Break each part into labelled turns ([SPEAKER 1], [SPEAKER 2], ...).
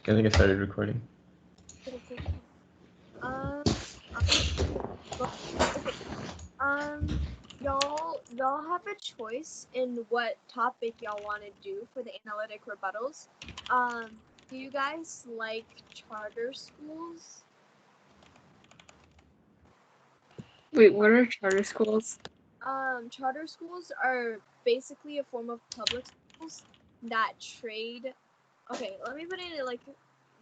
[SPEAKER 1] I think I started recording.
[SPEAKER 2] Cool, cool, cool. Okay. Y'all have a choice in what topic y'all want to do for the analytic rebuttals. Do you guys like charter schools?
[SPEAKER 3] Wait, what are charter schools?
[SPEAKER 2] Charter schools are basically a form of public schools that trade. Okay, let me put it in like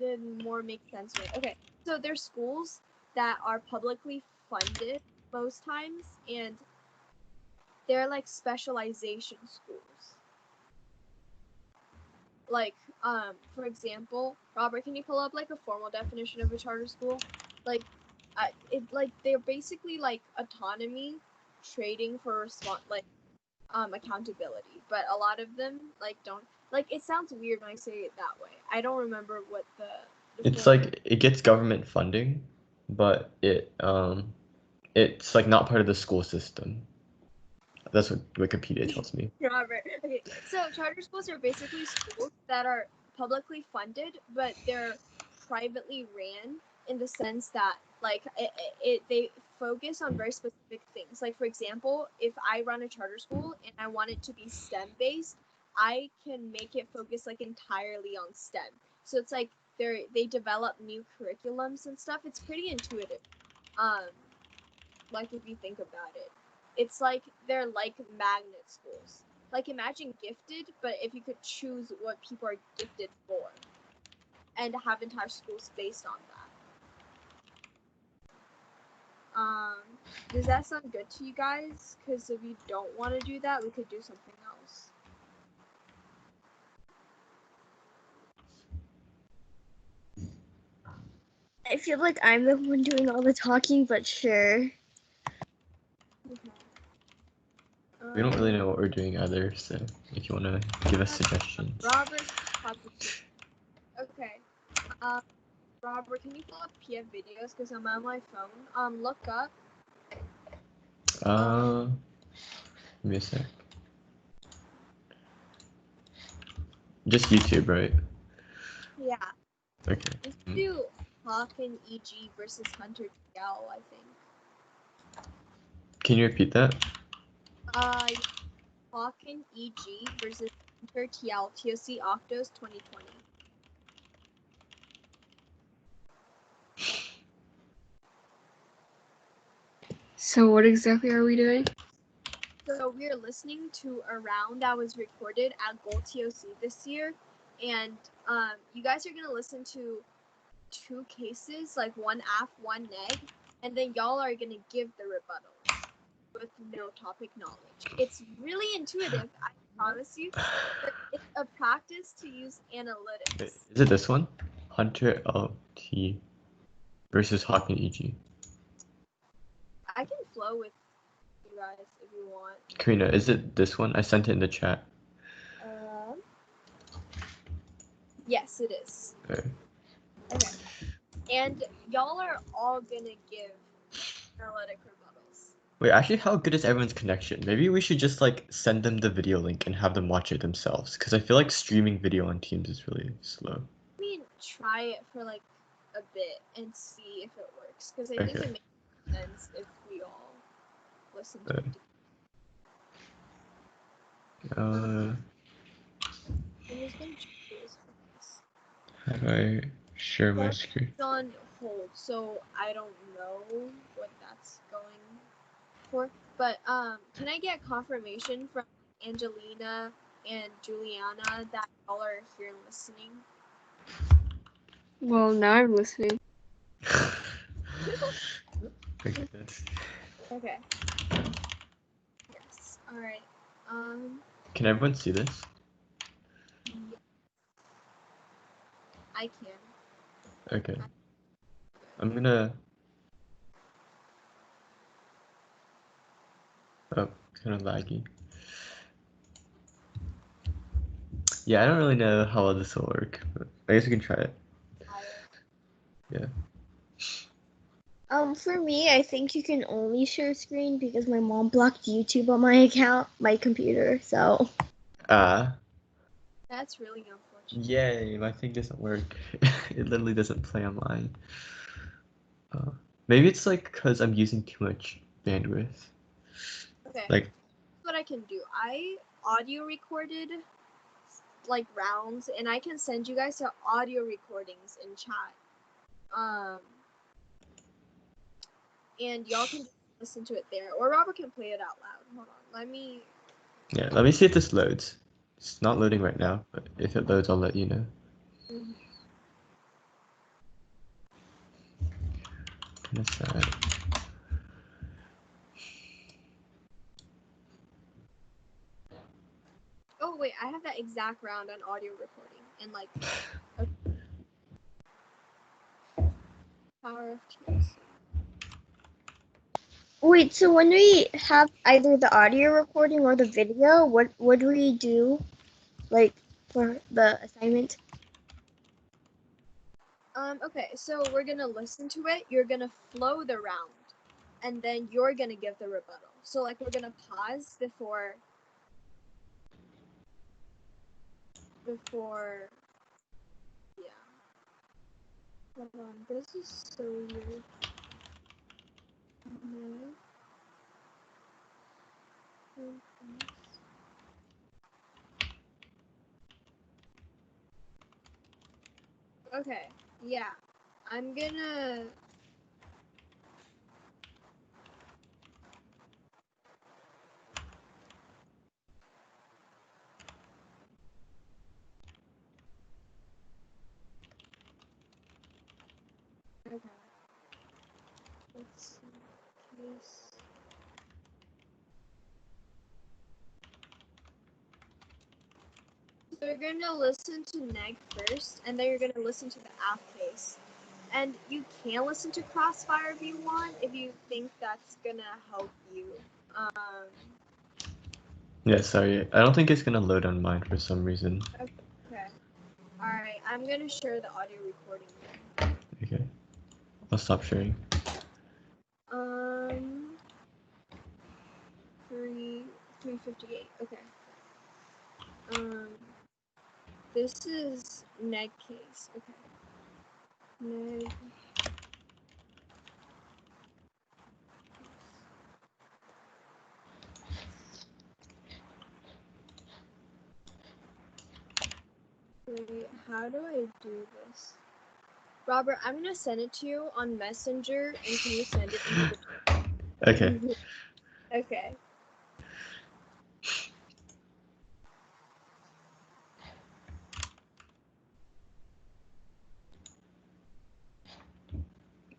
[SPEAKER 2] the more make sense way. Okay, so they're schools that are publicly funded most times, and they're like specialization schools. Like, for example, Robert, can you pull up like a formal definition of a charter school? Like, they're basically like autonomy trading for accountability, but a lot of them like don't like. It sounds weird when I say it that way. I don't remember what the
[SPEAKER 1] It's like it gets government funding, but it's like not part of the school system. That's what Wikipedia tells me.
[SPEAKER 2] Robert. Okay, so charter schools are basically schools that are publicly funded, but they're privately ran in the sense that like they focus on very specific things. Like, for example, if I run a charter school and I want it to be STEM based, I can make it focus like entirely on STEM. So it's like they develop new curriculums and stuff. It's pretty intuitive. Like, if you think about it, it's like they're like magnet schools. Like, imagine Gifted, but if you could choose what people are gifted for, and have entire schools based on that. Does that sound good to you guys? Because if you don't want to do that, we could do something else.
[SPEAKER 4] I feel like I'm the one doing all the talking, but sure.
[SPEAKER 1] We don't really know what we're doing either, so if you want to give us suggestions.
[SPEAKER 2] Robert, okay. Robert, can you pull up PF videos? Because I'm on my phone. Look up.
[SPEAKER 1] Give me a sec. Just YouTube, right?
[SPEAKER 2] Yeah.
[SPEAKER 1] Okay.
[SPEAKER 2] Let's do Hawk and EG versus Hunter TL, I think.
[SPEAKER 1] Can you repeat that?
[SPEAKER 2] Hawk and EG versus Hunter TL, TOC Octos 2020.
[SPEAKER 3] So what exactly are we doing?
[SPEAKER 2] So we're listening to a round that was recorded at Gold TOC this year, and you guys are gonna listen to 2 cases, like one AF, one neg, and then y'all are gonna give the rebuttals with no topic knowledge. It's really intuitive, I promise you. But it's a practice to use analytics.
[SPEAKER 1] Wait, is it this one? Hunter LT versus Hawk and EG.
[SPEAKER 2] I can flow with you guys if you want.
[SPEAKER 1] Karina, is it this one? I sent it in the chat.
[SPEAKER 2] Yes, it is.
[SPEAKER 1] Okay.
[SPEAKER 2] Okay. And y'all are all gonna give analytic rebuttals.
[SPEAKER 1] Wait, actually, how good is everyone's connection? Maybe we should just like send them the video link and have them watch it themselves, because I feel like streaming video on Teams is really slow.
[SPEAKER 2] I mean, try it for like a bit and see if it works, because I think it makes sense if we all listen to it.
[SPEAKER 1] How do I share my screen?
[SPEAKER 2] It's on hold, so I don't know what that's going for. But can I get confirmation from Angelina and Juliana that y'all are here listening?
[SPEAKER 3] Well, now I'm listening.
[SPEAKER 2] Okay. Yes. All right.
[SPEAKER 1] Can everyone see this?
[SPEAKER 2] I can.
[SPEAKER 1] Okay. I'm gonna. Oh, it's kind of laggy. Yeah, I don't really know how well this will work, but I guess we can try it. Yeah.
[SPEAKER 4] For me, I think you can only share screen because my mom blocked YouTube on my account, my computer, so.
[SPEAKER 2] That's really unfortunate.
[SPEAKER 1] Yay, my thing doesn't work. It literally doesn't play on mine. Maybe it's like because I'm using too much bandwidth.
[SPEAKER 2] Okay.
[SPEAKER 1] Like,
[SPEAKER 2] What I can do, I audio recorded like rounds, and I can send you guys the audio recordings in chat. And y'all can listen to it there, or Robert can play it out loud. Hold on, let me.
[SPEAKER 1] yeah, let me see if this loads. It's not loading right now, but if it loads, I'll let you know. Kinda sad.
[SPEAKER 2] Oh wait, I have that exact round on audio recording, and like Power of Tears.
[SPEAKER 4] Wait, so when we have either the audio recording or the video, what would we do, like, for the assignment?
[SPEAKER 2] Okay, so we're gonna listen to it. You're gonna flow the round, and then you're gonna give the rebuttal. So like we're gonna pause before. Yeah. Hold on, this is so weird. Okay, yeah. I'm gonna. Okay. Let's see. Case. So you're gonna listen to neg first, and then you're gonna listen to the app case. And you can listen to Crossfire if you want, if you think that's gonna help you.
[SPEAKER 1] Yeah, sorry. I don't think it's gonna load on mine for some reason.
[SPEAKER 2] Okay. Alright, I'm gonna share the audio recording then.
[SPEAKER 1] Okay. I'll stop sharing.
[SPEAKER 2] 358. Okay. This is neg case. Okay. Neg. Wait, how do I do this? Robert, I'm gonna send it to you on Messenger, and can you send it into the
[SPEAKER 1] Okay.
[SPEAKER 2] Okay.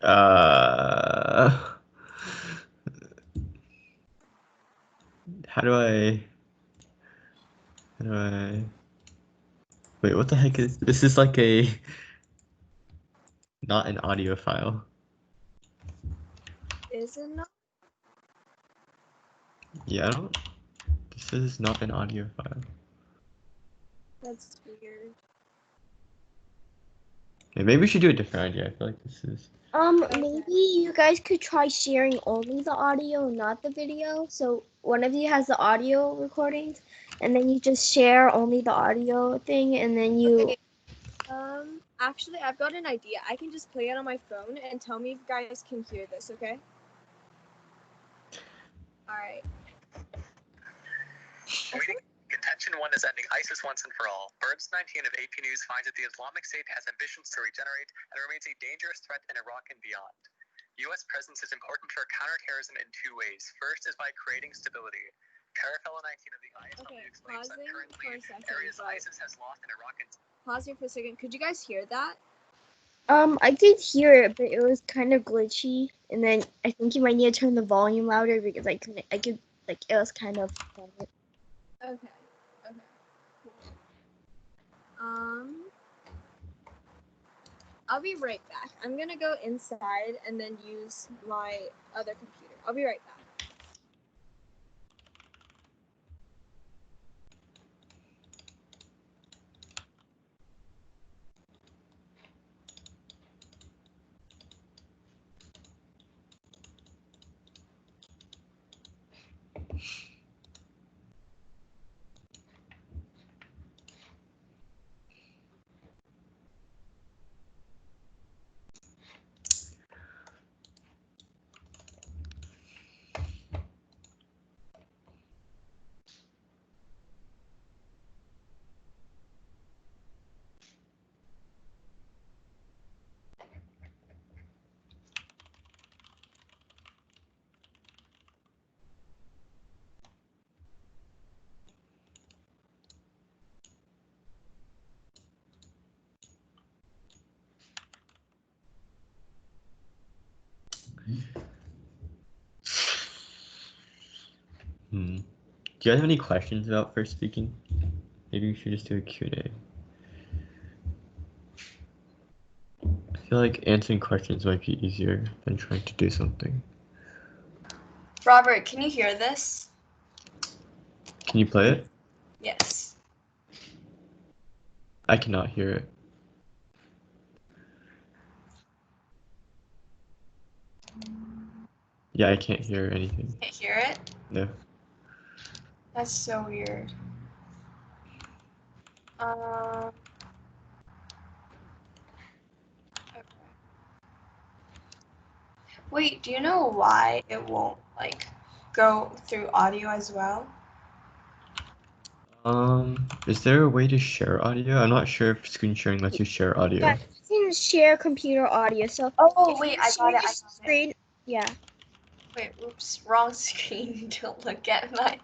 [SPEAKER 1] Uh, how do I? Wait, what the heck is this? Is like a not an audio file.
[SPEAKER 2] Is it not?
[SPEAKER 1] Yeah, I don't. This is not an audio file.
[SPEAKER 2] That's weird.
[SPEAKER 1] Yeah, maybe we should do a different idea. I feel like this is.
[SPEAKER 4] Maybe you guys could try sharing only the audio, not the video. So one of you has the audio recordings, and then you just share only the audio thing, and then you.
[SPEAKER 2] Okay. Actually, I've got an idea. I can just play it on my phone and tell me if you guys can hear this, okay? Alright.
[SPEAKER 5] Contention 1 is ending ISIS once and for all. Birds 19 of AP News finds that the Islamic State has ambitions to regenerate and remains a dangerous threat in Iraq and beyond. U.S. presence is important for counterterrorism in two ways. First is by creating stability. Carafello 19 of the ISW explains that currently areas ISIS has lost in Iraq and...
[SPEAKER 2] Pause here for a second. Could you guys hear that?
[SPEAKER 4] I did hear it, but it was kind of glitchy, and then I think you might need to turn the volume louder because I could, like, it was kind of quiet.
[SPEAKER 2] Okay. Okay. Cool. I'll be right back. I'm gonna go inside and then use my other computer. I'll be right back.
[SPEAKER 1] Do you guys have any questions about first speaking? Maybe we should just do a Q&A. I feel like answering questions might be easier than trying to do something.
[SPEAKER 2] Robert, can you hear this?
[SPEAKER 1] Can you play it?
[SPEAKER 2] Yes.
[SPEAKER 1] I cannot hear it. Yeah, I can't hear anything.
[SPEAKER 2] Can't hear it?
[SPEAKER 1] No.
[SPEAKER 2] That's so weird. Okay. Wait, do you know why it won't like go through audio as well?
[SPEAKER 1] Is there a way to share audio? I'm not sure if screen sharing lets you share audio.
[SPEAKER 4] Yeah, you can share computer audio. So
[SPEAKER 2] Oh
[SPEAKER 4] if
[SPEAKER 2] wait,
[SPEAKER 4] you
[SPEAKER 2] I
[SPEAKER 4] share
[SPEAKER 2] got it.
[SPEAKER 4] your screen, yeah.
[SPEAKER 2] Wait, oops, wrong screen. Don't look at my.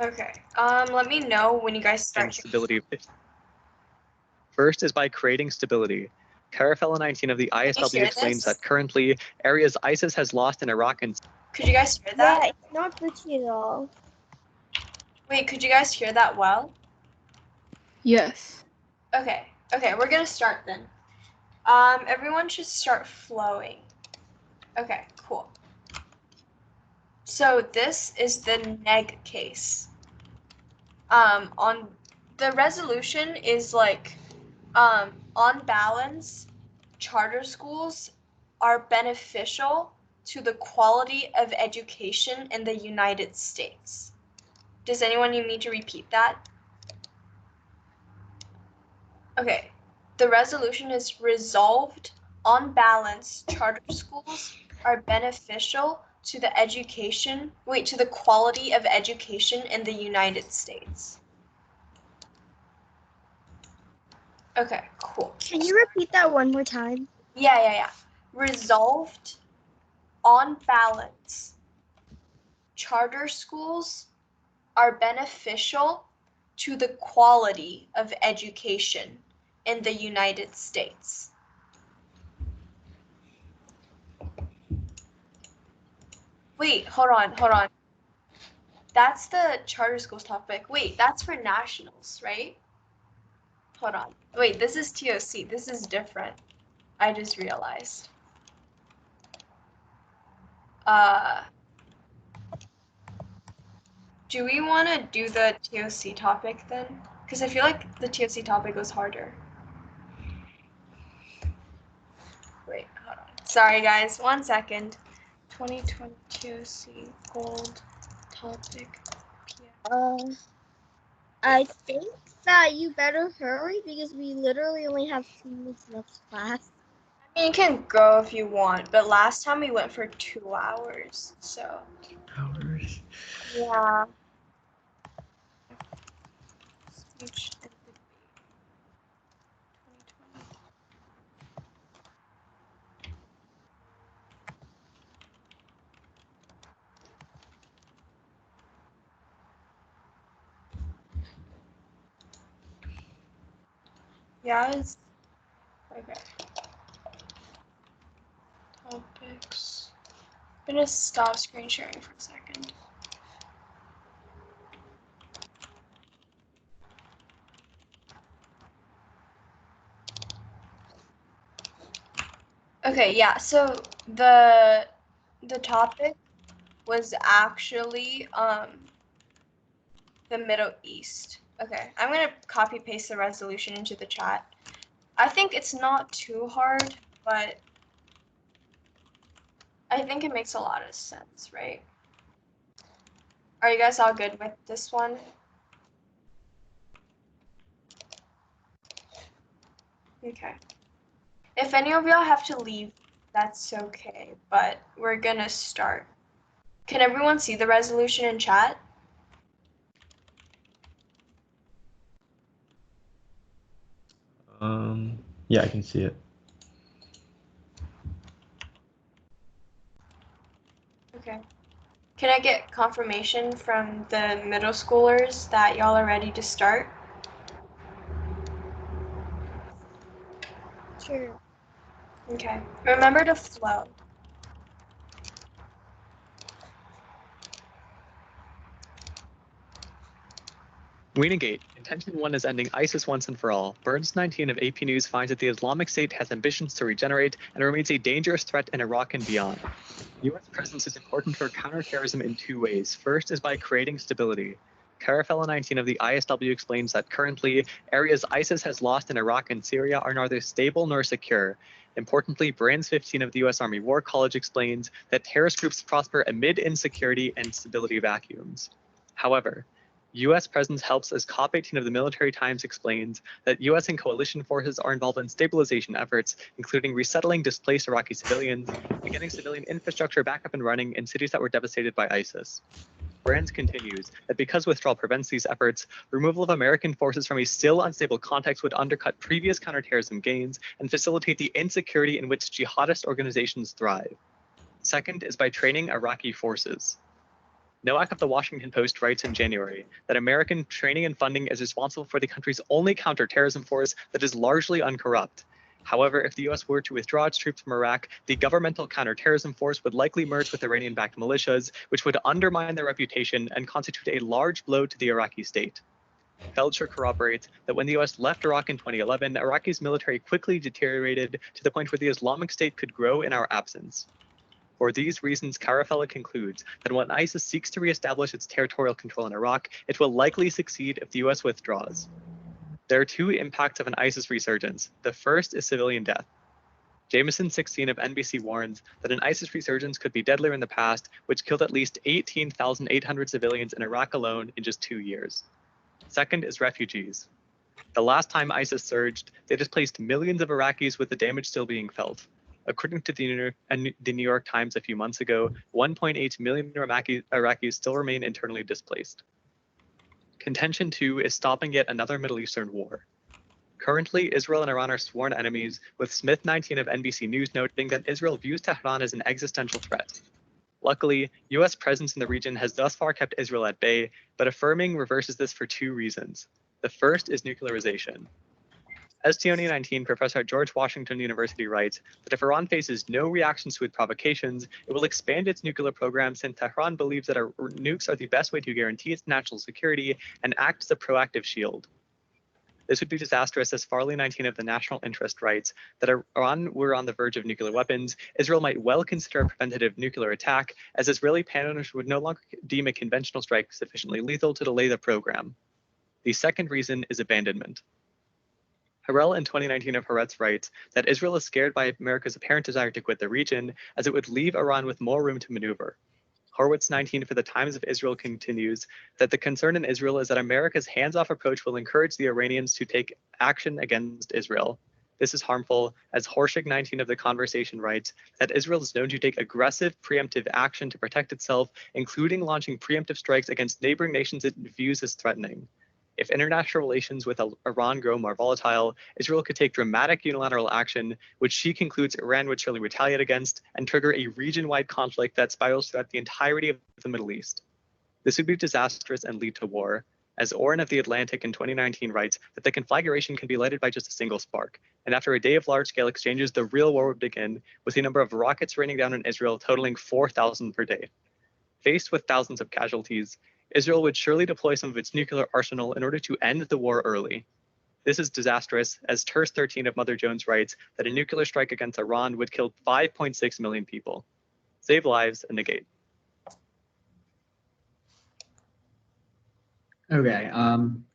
[SPEAKER 2] Okay. Let me know when you guys start.
[SPEAKER 5] And stability. First is by creating stability. Carafella 19 of the ISW
[SPEAKER 2] hear
[SPEAKER 5] explains
[SPEAKER 2] this?
[SPEAKER 5] that currently areas ISIS has lost in Iraq and
[SPEAKER 2] Could you guys hear
[SPEAKER 4] Yeah,
[SPEAKER 2] that?
[SPEAKER 4] it's not glitchy at all.
[SPEAKER 2] Wait, could you guys hear that well?
[SPEAKER 3] Yes.
[SPEAKER 2] Okay. Okay, we're gonna start then. Everyone should start flowing. Okay, cool. So this is the neg case. On the resolution is like, on balance, charter schools are beneficial to the quality of education in the United States. Does anyone need me to repeat that? Okay, the resolution is resolved. On balance, charter schools are beneficial to the to the quality of education in the United States. Okay, cool.
[SPEAKER 4] Can you repeat that one more time?
[SPEAKER 2] Yeah. Resolved. On balance, charter schools are beneficial to the quality of education in the United States. Wait, hold on. That's the charter schools topic. Wait, that's for nationals, right? Hold on. Wait, this is TOC. This is different. I just realized. Do we want to do the TOC topic then? Because I feel like the TOC topic was harder. Wait, hold on. Sorry, guys. 1 second. 2020 TOC gold topic.
[SPEAKER 4] I think that you better hurry because we literally only have 2 minutes left class.
[SPEAKER 2] I mean, you can go if you want, but last time we went for 2 hours, so.
[SPEAKER 1] Hours.
[SPEAKER 2] Yeah. Speech and debate. 2020. Yeah, it's okay. Topics. I'm gonna stop screen sharing for a second. Okay, yeah, so the topic was actually the Middle East. Okay, I'm gonna copy paste the resolution into the chat. I think it's not too hard, but I think it makes a lot of sense, right? Are you guys all good with this one? Okay. If any of y'all have to leave, that's okay, but we're gonna start. Can everyone see the resolution in chat?
[SPEAKER 1] Yeah, I can see it.
[SPEAKER 2] Okay. Can I get
[SPEAKER 6] confirmation from the middle schoolers that y'all are ready to start?
[SPEAKER 4] Sure.
[SPEAKER 6] Okay. Remember to flow.
[SPEAKER 5] Wienegate. Intention 1 is ending ISIS once and for all. Burns 19 of AP News finds that the Islamic State has ambitions to regenerate and remains a dangerous threat in Iraq and beyond. U.S. presence is important for counterterrorism in two ways. First is by creating stability. Carafella 19 of the ISW explains that currently, areas ISIS has lost in Iraq and Syria are neither stable nor secure. Importantly, Brands 15 of the U.S. Army War College explains that terrorist groups prosper amid insecurity and stability vacuums. However, U.S. presence helps, as COP18 of the Military Times explains that U.S. and coalition forces are involved in stabilization efforts, including resettling displaced Iraqi civilians and getting civilian infrastructure back up and running in cities that were devastated by ISIS. Brands continues that because withdrawal prevents these efforts, removal of American forces from a still unstable context would undercut previous counterterrorism gains and facilitate the insecurity in which jihadist organizations thrive. Second is by training Iraqi forces. Nowak of the Washington Post writes in January that American training and funding is responsible for the country's only counterterrorism force that is largely uncorrupt. However, if the US were to withdraw its troops from Iraq, the governmental counterterrorism force would likely merge with Iranian-backed militias, which would undermine their reputation and constitute a large blow to the Iraqi state. Feldsher corroborates that when the US left Iraq in 2011, Iraqi's military quickly deteriorated to the point where the Islamic State could grow in our absence. For these reasons, Carafella concludes that when ISIS seeks to reestablish its territorial control in Iraq, it will likely succeed if the US withdraws. There are two impacts of an ISIS resurgence. The first is civilian death. Jameson 16 of NBC warns that an ISIS resurgence could be deadlier in the past, which killed at least 18,800 civilians in Iraq alone in just 2 years. Second is refugees. The last time ISIS surged, they displaced millions of Iraqis, with the damage still being felt. According to the New York Times a few months ago, 1.8 million Iraqis still remain internally displaced. Contention 2 is stopping yet another Middle Eastern war. Currently, Israel and Iran are sworn enemies, with Smith 19 of NBC News noting that Israel views Tehran as an existential threat. Luckily, US presence in the region has thus far kept Israel at bay, but affirming reverses this for two reasons. The first is nuclearization. STONI 19 professor at George Washington University writes that if Iran faces no reactions to its provocations, it will expand its nuclear program, since Tehran believes that nukes are the best way to guarantee its national security and act as a proactive shield. This would be disastrous, as Farley 19 of the National Interest writes that if Iran were on the verge of nuclear weapons, Israel might well consider a preventative nuclear attack, as Israeli panelists would no longer deem a conventional strike sufficiently lethal to delay the program. The second reason is abandonment. Harel in 2019 of Haaretz writes that Israel is scared by America's apparent desire to quit the region, as it would leave Iran with more room to maneuver. Horowitz 19 for the Times of Israel continues that the concern in Israel is that America's hands-off approach will encourage the Iranians to take action against Israel. This is harmful, as Horshig 19 of The Conversation writes that Israel is known to take aggressive preemptive action to protect itself, including launching preemptive strikes against neighboring nations it views as threatening. If international relations with Iran grow more volatile, Israel could take dramatic unilateral action, which she concludes Iran would surely retaliate against and trigger a region-wide conflict that spirals throughout the entirety of the Middle East. This would be disastrous and lead to war, as Oren of The Atlantic in 2019 writes that the conflagration can be lighted by just a single spark, and after a day of large-scale exchanges, the real war would begin, with the number of rockets raining down on Israel totaling 4,000 per day. Faced with thousands of casualties, Israel would surely deploy some of its nuclear arsenal in order to end the war early. This is disastrous, as Terse 13 of Mother Jones writes that a nuclear strike against Iran would kill 5.6 million people. Save lives and negate.
[SPEAKER 7] Okay.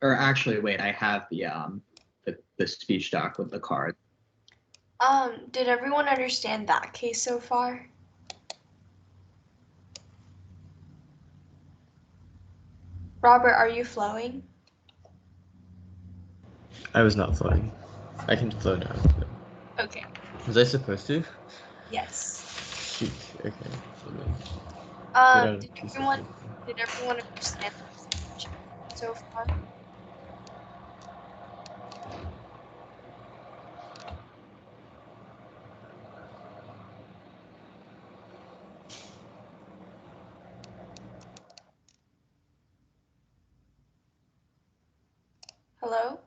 [SPEAKER 7] Or actually, wait. I have the speech doc with the card.
[SPEAKER 6] Did everyone understand that case so far? Robert, are you flowing?
[SPEAKER 1] I was not floating. I can flow now.
[SPEAKER 6] Okay.
[SPEAKER 1] Was I supposed to?
[SPEAKER 6] Yes.
[SPEAKER 1] Shoot. Okay.
[SPEAKER 6] Did everyone understand the speech so far? Hello?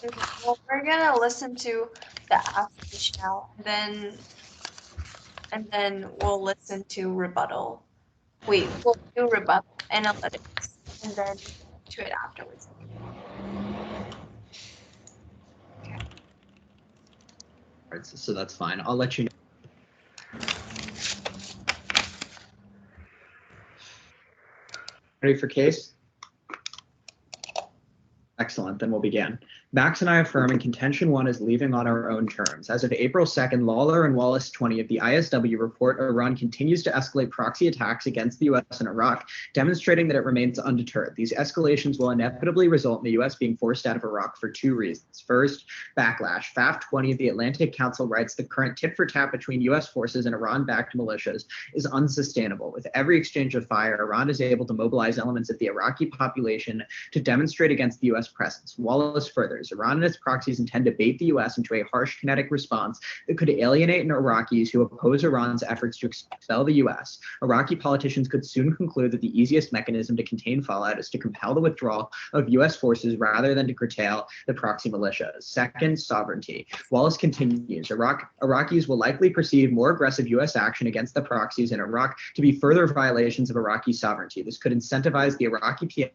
[SPEAKER 6] Okay, well, we're gonna listen to the app speech now, and then we'll listen to rebuttal. Wait, we'll do rebuttal analytics, and then to it afterwards.
[SPEAKER 7] Alright, so that's fine. I'll let you know. Ready for case? Excellent, then we'll begin. Max and I affirm in contention 1 is leaving on our own terms. As of April 2nd, Lawler and Wallace 20 of the ISW report Iran continues to escalate proxy attacks against the US and Iraq, demonstrating that it remains undeterred. These escalations will inevitably result in the US being forced out of Iraq for 2 reasons. First, backlash. FAF 20 of the Atlantic Council writes the current tit-for-tat between US forces and Iran-backed militias is unsustainable. With every exchange of fire, Iran is able to mobilize elements of the Iraqi population to demonstrate against the US presence. Wallace furthers, Iran and its proxies intend to bait the US into a harsh kinetic response that could alienate Iraqis who oppose Iran's efforts to expel the US. Iraqi politicians could soon conclude that the easiest mechanism to contain fallout is to compel the withdrawal of US forces rather than to curtail the proxy militias. Second, sovereignty. Wallace continues, Iraqis will likely perceive more aggressive US action against the proxies in Iraq to be further violations of Iraqi sovereignty. This could incentivize the Iraqi PM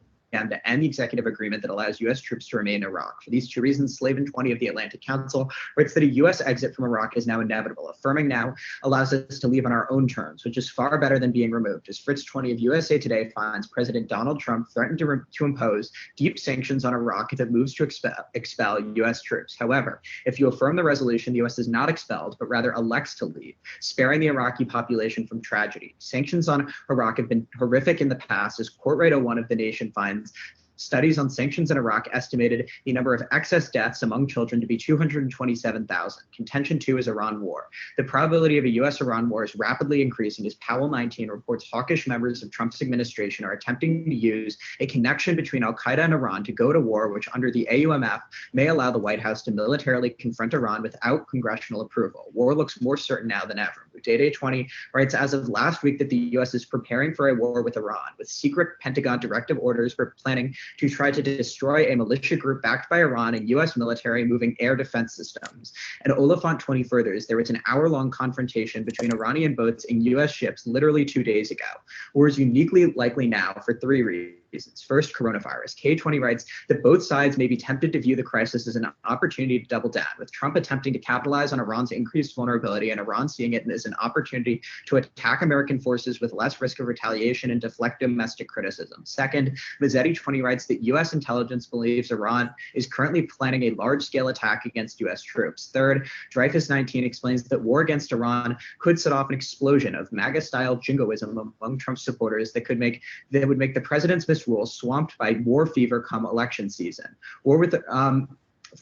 [SPEAKER 7] to end the executive agreement that allows U.S. troops to remain in Iraq. For these 2 reasons, Slavin 20 of the Atlantic Council writes that a U.S. exit from Iraq is now inevitable. Affirming now allows us to leave on our own terms, which is far better than being removed. As Fritz 20 of USA Today finds, President Donald Trump threatened to impose deep sanctions on Iraq if it moves to expel U.S. troops. However, if you affirm the resolution, the U.S. is not expelled, but rather elects to leave, sparing the Iraqi population from tragedy. Sanctions on Iraq have been horrific in the past, as Courtright 01 of The Nation finds. Studies on sanctions in Iraq estimated the number of excess deaths among children to be 227,000. Contention 2 is Iran war. The probability of a US-Iran war is rapidly increasing as Powell 19 reports hawkish members of Trump's administration are attempting to use a connection between al-Qaeda and Iran to go to war, which under the AUMF may allow the White House to militarily confront Iran without congressional approval. War looks more certain now than ever. Day 20 writes, as of last week, that the U.S. is preparing for a war with Iran, with secret Pentagon directive orders for planning to try to destroy a militia group backed by Iran and U.S. military moving air defense systems. And Oliphant 20 furthers, there was an hour-long confrontation between Iranian boats and U.S. ships literally 2 days ago. War is uniquely likely now for 3 reasons. First, coronavirus. K20 writes that both sides may be tempted to view the crisis as an opportunity to double down, with Trump attempting to capitalize on Iran's increased vulnerability and Iran seeing it as an opportunity to attack American forces with less risk of retaliation and deflect domestic criticism. Second, Mazzetti 20 writes that U.S. intelligence believes Iran is currently planning a large-scale attack against U.S. troops. Third, Dreyfus 19 explains that war against Iran could set off an explosion of MAGA-style jingoism among Trump supporters that would make the president's misrule swamped by war fever come election season. War with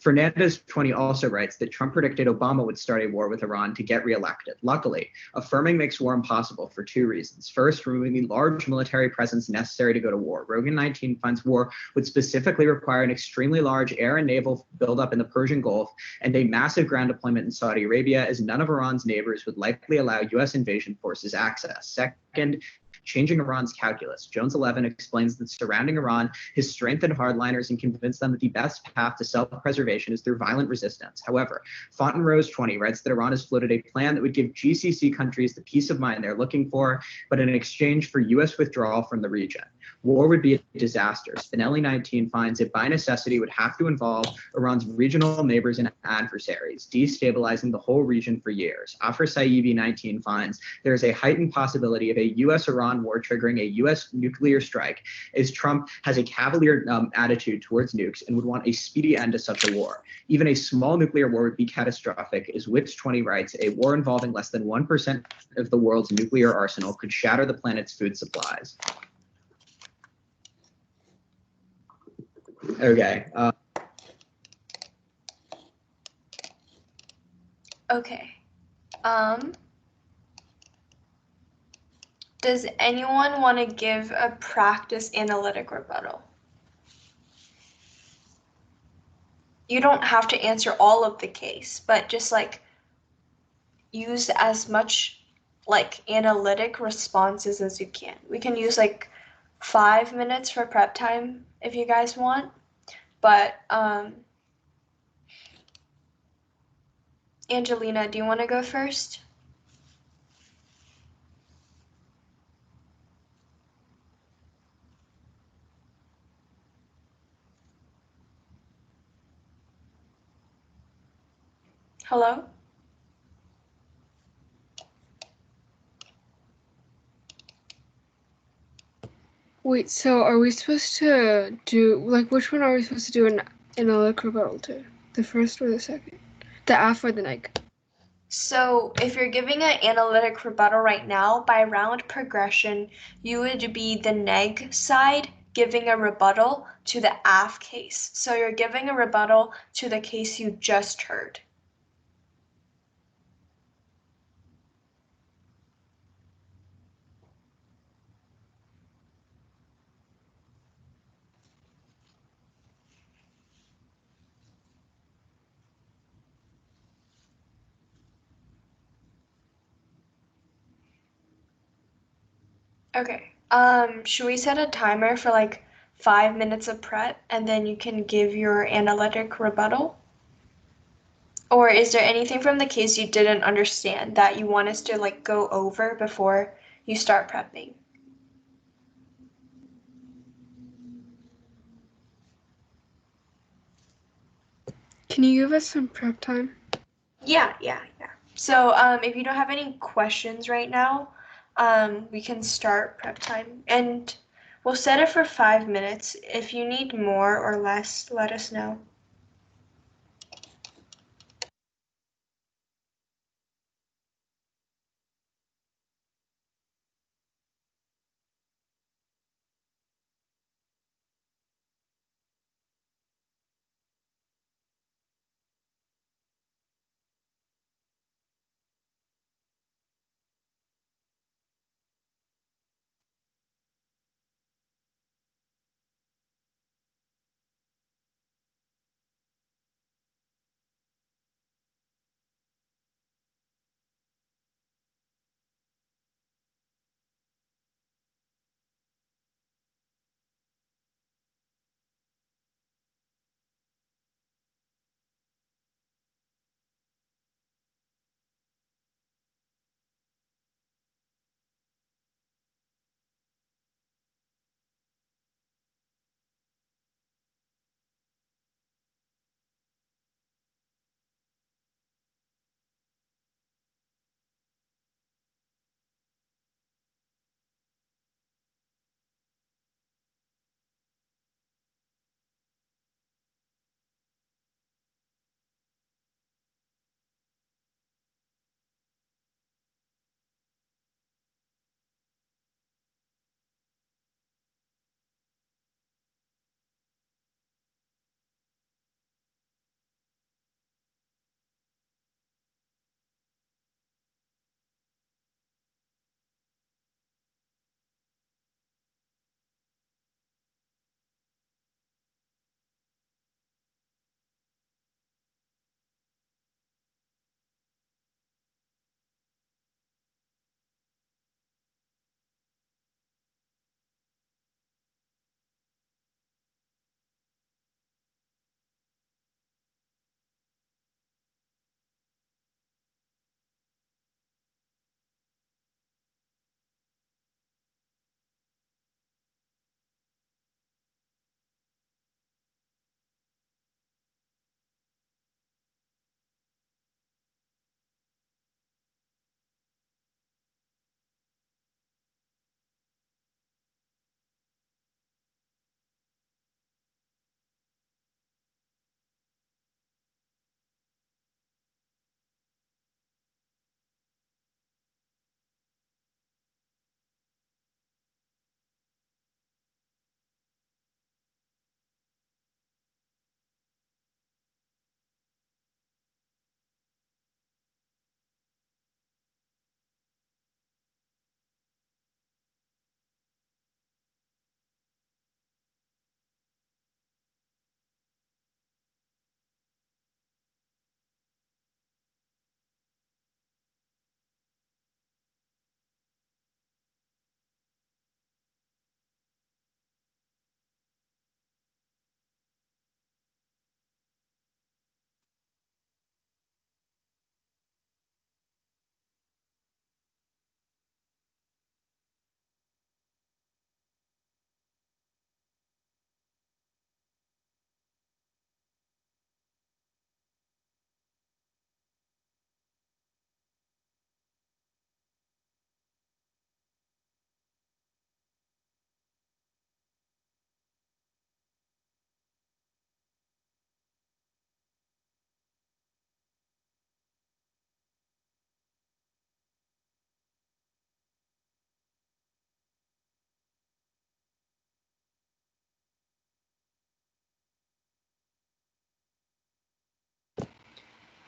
[SPEAKER 7] Fernandez 20 also writes that Trump predicted Obama would start a war with Iran to get reelected. Luckily, affirming makes war impossible for 2 reasons. First, removing the large military presence necessary to go to war. Rogan 19 finds war would specifically require an extremely large air and naval buildup in the Persian Gulf and a massive ground deployment in Saudi Arabia, as none of Iran's neighbors would likely allow U.S. invasion forces access. Second, changing Iran's calculus. Jones 11 explains that surrounding Iran has strengthened hardliners and convinced them that the best path to self-preservation is through violent resistance. However, Fontenrose 20 writes that Iran has floated a plan that would give GCC countries the peace of mind they're looking for, but in exchange for U.S. withdrawal from the region. War would be a disaster. Spinelli 19 finds it by necessity would have to involve Iran's regional neighbors and adversaries, destabilizing the whole region for years. Afar Saevi 19 finds there is a heightened possibility of a U.S.-Iran war triggering a U.S. nuclear strike, as Trump has a cavalier attitude towards nukes and would want a speedy end to such a war. Even a small nuclear war would be catastrophic, as Witz 20 writes, a war involving less than 1% of the world's nuclear arsenal could shatter the planet's food supplies. Okay.
[SPEAKER 6] Okay. Does anyone want to give a practice analytic rebuttal? You don't have to answer all of the case, but just like use as much like analytic responses as you can. We can use like 5 minutes for prep time if you guys want, but Angelina, do you want to go first? Hello?
[SPEAKER 3] Wait, so are we supposed to do, like, which one are we supposed to do an analytic rebuttal to? The first or the second? The AF or the neg?
[SPEAKER 6] So if you're giving an analytic rebuttal right now, by round progression, you would be the neg side giving a rebuttal to the AF case. So you're giving a rebuttal to the case you just heard. Okay. Should we set a timer for like 5 minutes of prep and then you can give your analytic rebuttal? Or is there anything from the case you didn't understand that you want us to like go over before you start prepping?
[SPEAKER 3] Can you give us some prep time?
[SPEAKER 6] Yeah. So if you don't have any questions right now, we can start prep time and we'll set it for 5 minutes. If you need more or less, let us know.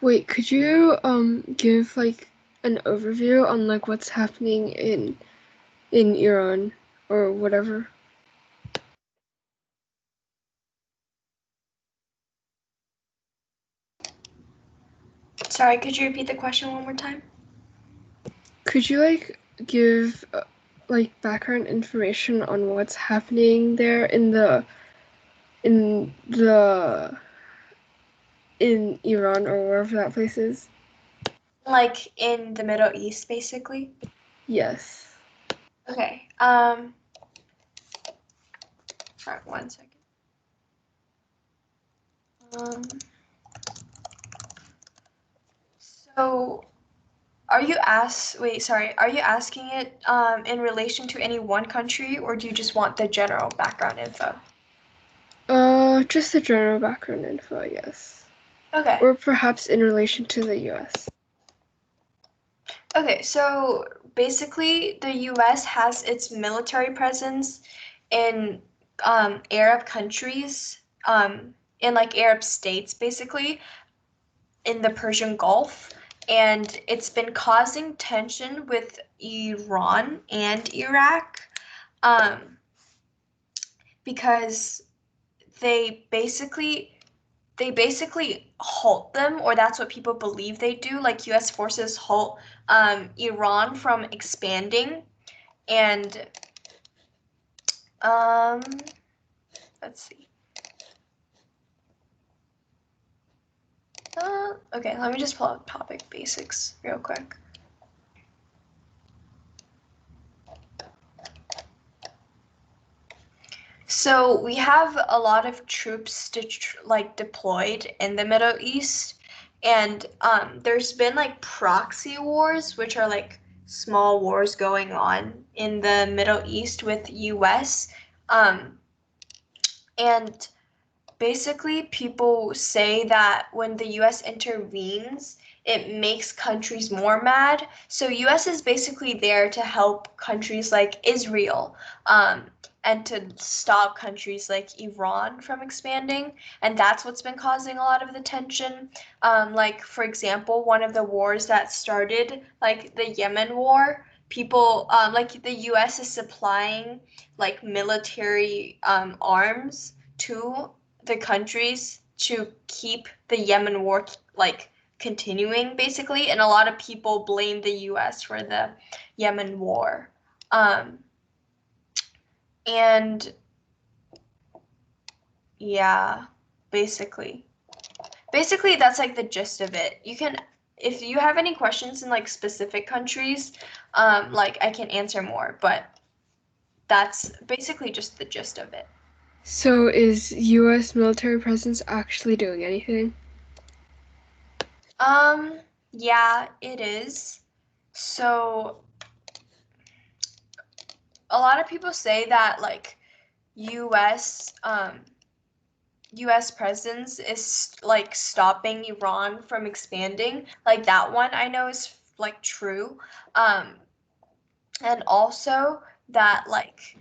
[SPEAKER 3] Wait, could you give like an overview on like what's happening in Iran or whatever?
[SPEAKER 6] Sorry, could you repeat the question one more time?
[SPEAKER 3] Could you like give like background information on what's happening there in Iran or wherever that place is?
[SPEAKER 6] Like in the Middle East, basically?
[SPEAKER 3] Yes.
[SPEAKER 6] Okay. Sorry, 1 second. So are you asking it in relation to any one country, or do you just want the general background info?
[SPEAKER 3] Just the general background info, yes.
[SPEAKER 6] Okay.
[SPEAKER 3] Or perhaps in relation to the US.
[SPEAKER 6] Okay, so basically the US has its military presence in Arab countries, in like Arab states basically, in the Persian Gulf, and it's been causing tension with Iran and Iraq, because they basically halt them, or that's what people believe they do. Like US forces halt Iran from expanding, and let's see. Okay, let me just pull up topic basics real quick. So we have a lot of troops deployed in the Middle East, and there's been like proxy wars, which are like small wars going on in the Middle East with US, and basically people say that when the US intervenes, it makes countries more mad. So US is basically there to help countries like Israel, and to stop countries like Iran from expanding, and that's what's been causing a lot of the tension. Like for example, one of the wars that started, like the Yemen war, people like the US is supplying like military arms to the countries to keep the Yemen war like continuing basically, and a lot of people blame the US for the Yemen war. And yeah, basically that's like the gist of it. You can, if you have any questions in like specific countries, like I can answer more, but that's basically just the gist of it.
[SPEAKER 3] So is US military presence actually doing anything?
[SPEAKER 6] Yeah, it is. So a lot of people say that like US US presence is like stopping Iran from expanding. Like that one I know is like true. And also that like,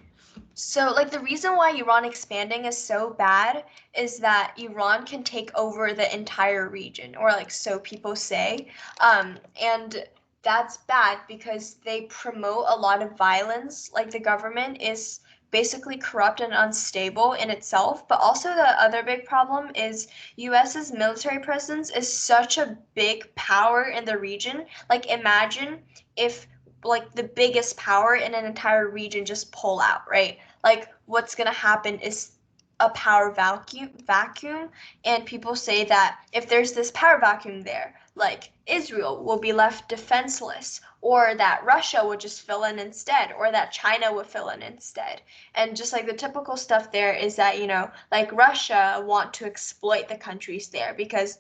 [SPEAKER 6] so like the reason why Iran expanding is so bad is that Iran can take over the entire region, or like so people say. And that's bad because they promote a lot of violence. Like the government is basically corrupt and unstable in itself. But also the other big problem is US's military presence is such a big power in the region. Like imagine if like the biggest power in an entire region just pull out, right? Like what's going to happen is a power vacuum, and people say that if there's this power vacuum there, like Israel will be left defenseless, or that Russia would just fill in instead, or that China would fill in instead. And just like the typical stuff there is that, you know, like Russia want to exploit the countries there because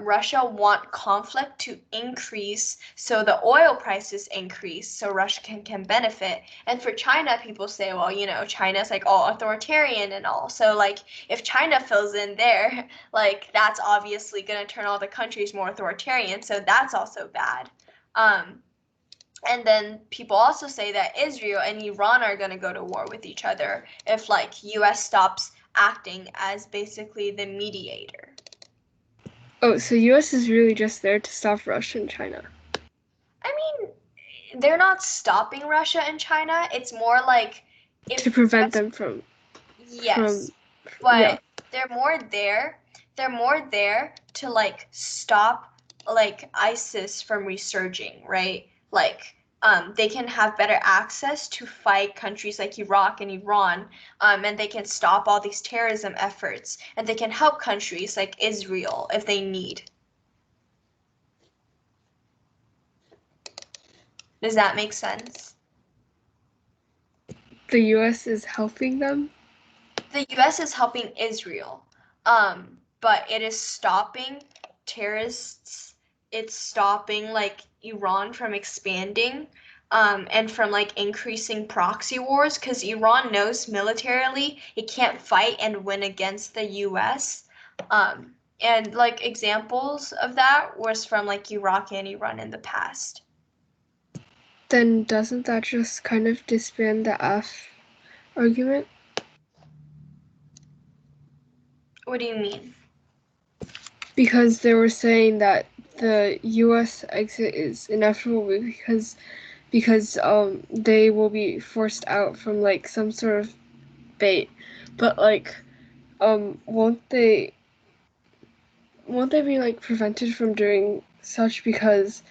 [SPEAKER 6] Russia want conflict to increase, so the oil prices increase, so Russia can benefit. And for China, people say, well, you know, China's like all authoritarian and all. So like if China fills in there, like that's obviously going to turn all the countries more authoritarian. So that's also bad. And then people also say that Israel and Iran are going to go to war with each other if like US stops acting as basically the mediator.
[SPEAKER 3] Oh, so U.S. is really just there to stop Russia and China.
[SPEAKER 6] I mean, they're not stopping Russia and China. It's more like if
[SPEAKER 3] To prevent
[SPEAKER 6] US
[SPEAKER 3] them from
[SPEAKER 6] yes,
[SPEAKER 3] from yeah.
[SPEAKER 6] but they're more there. They're more there to like stop like ISIS from resurging, right? Like they can have better access to fight countries like Iraq and Iran, and they can stop all these terrorism efforts, and they can help countries like Israel if they need. Does that make sense?
[SPEAKER 3] The U.S. is helping them.
[SPEAKER 6] The US is helping Israel, but it is stopping terrorists. It's stopping like Iran from expanding, and from like increasing proxy wars because Iran knows militarily it can't fight and win against the US. And like examples of that was from like Iraq and Iran in the past.
[SPEAKER 3] Then doesn't that just kind of disband the F argument?
[SPEAKER 6] What do you mean?
[SPEAKER 3] Because they were saying that the U.S. exit is inevitable because they will be forced out from like some sort of bait, but like won't they be like prevented from doing such because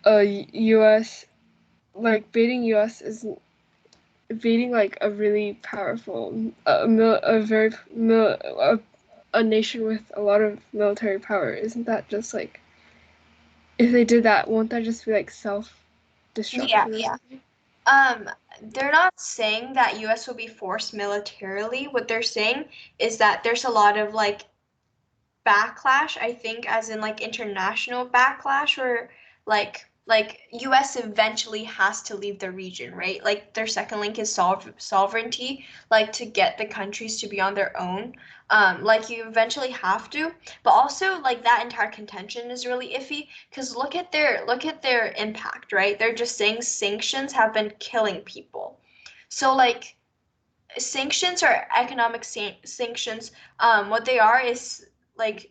[SPEAKER 3] U.S. like baiting U.S. is beating like a really powerful a nation with a lot of military power. Isn't that just like, if they did that, won't that just be like self-destruction?
[SPEAKER 6] Yeah. They're not saying that US will be forced militarily. What they're saying is that there's a lot of like backlash, I think, as in like international backlash, where like US eventually has to leave the region, right? Like their second link is sovereignty, like to get the countries to be on their own. Like you eventually have to, but also like that entire contention is really iffy because look at their impact, right? They're just saying sanctions have been killing people. So like sanctions or economic sanctions, what they are is like,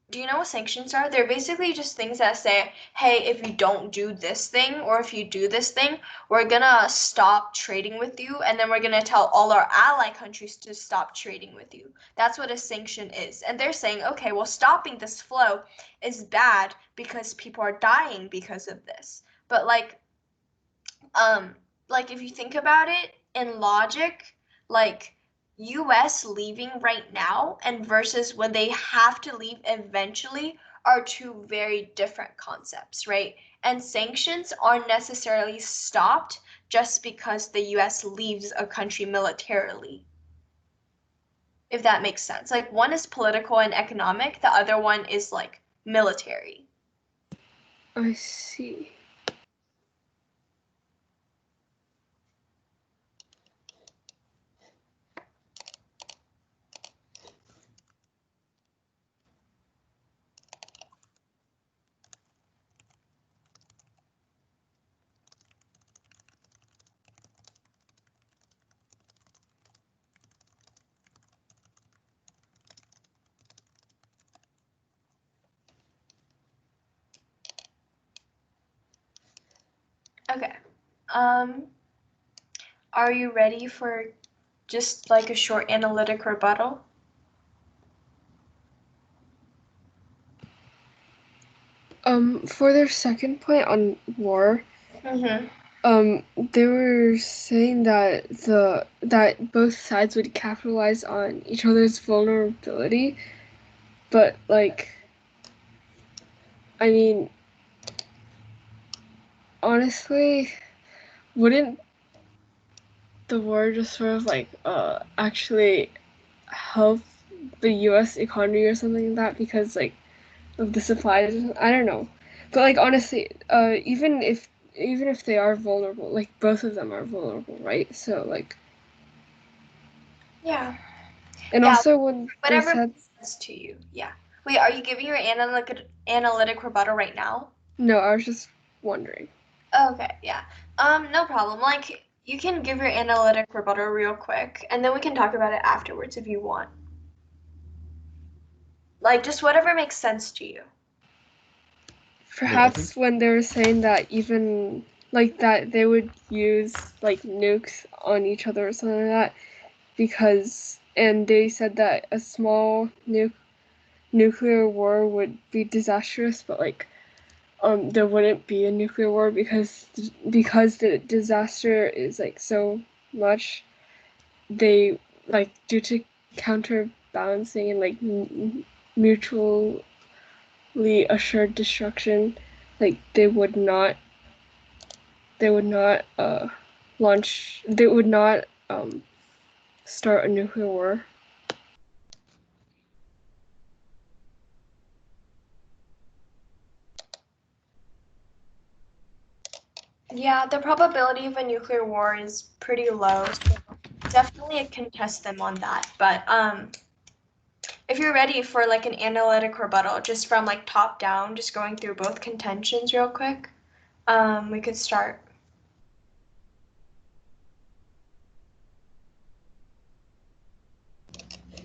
[SPEAKER 6] do you know what sanctions are? They're basically just things that say, hey, if you don't do this thing or if you do this thing, we're gonna stop trading with you and then we're gonna tell all our ally countries to stop trading with you. That's what a sanction is. And they're saying, okay, well, stopping this flow is bad because people are dying because of this. But like if you think about it in logic, like US leaving right now and versus when they have to leave eventually are two very different concepts, right? And sanctions aren't necessarily stopped just because the US leaves a country militarily. If that makes sense. Like one is political and economic, the other one is like military.
[SPEAKER 3] I see.
[SPEAKER 6] Okay. Are you ready for just like a short analytic rebuttal?
[SPEAKER 3] For their second point on war, they were saying that that both sides would capitalize on each other's vulnerability, but like, I mean, honestly, wouldn't the war just sort of like actually help the U.S. economy or something like that because like of the supplies? I don't know, but like honestly, even if they are vulnerable, like both of them are vulnerable, right? So like,
[SPEAKER 6] Yeah.
[SPEAKER 3] and
[SPEAKER 6] Yeah,
[SPEAKER 3] also when they
[SPEAKER 6] whatever
[SPEAKER 3] said
[SPEAKER 6] makes sense to you. Yeah. Wait, are you giving your analytic rebuttal right now?
[SPEAKER 3] no, I was just wondering.
[SPEAKER 6] Okay, yeah. No problem. Like you can give your analytic rebuttal real quick, and then we can talk about it afterwards if you want. Like just whatever makes sense to you.
[SPEAKER 3] Perhaps when they were saying that even like that they would use like nukes on each other or something like that and they said that a small nuclear war would be disastrous, but like there wouldn't be a nuclear war because the disaster is like so much. They like due to counterbalancing and like mutually assured destruction, like they would not launch. They would not start a nuclear war.
[SPEAKER 6] Yeah, the probability of a nuclear war is pretty low, so definitely can test them on that. But if you're ready for like an analytic rebuttal, just from like top down, just going through both contentions real quick, we could start.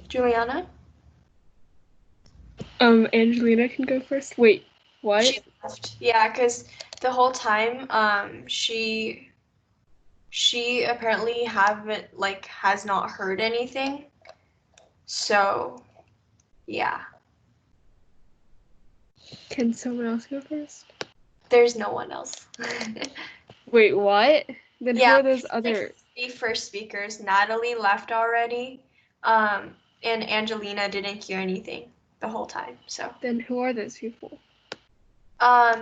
[SPEAKER 6] Juliana?
[SPEAKER 3] Angelina can go first. Wait, what?
[SPEAKER 6] She left. Yeah, because the whole time, she apparently has not heard anything. So, yeah.
[SPEAKER 3] Can someone else go first?
[SPEAKER 6] There's no one else.
[SPEAKER 3] Wait, what? Then
[SPEAKER 6] Yeah,
[SPEAKER 3] who are those other?
[SPEAKER 6] The first speakers, Natalie left already, and Angelina didn't hear anything the whole time. So
[SPEAKER 3] Then who are those people?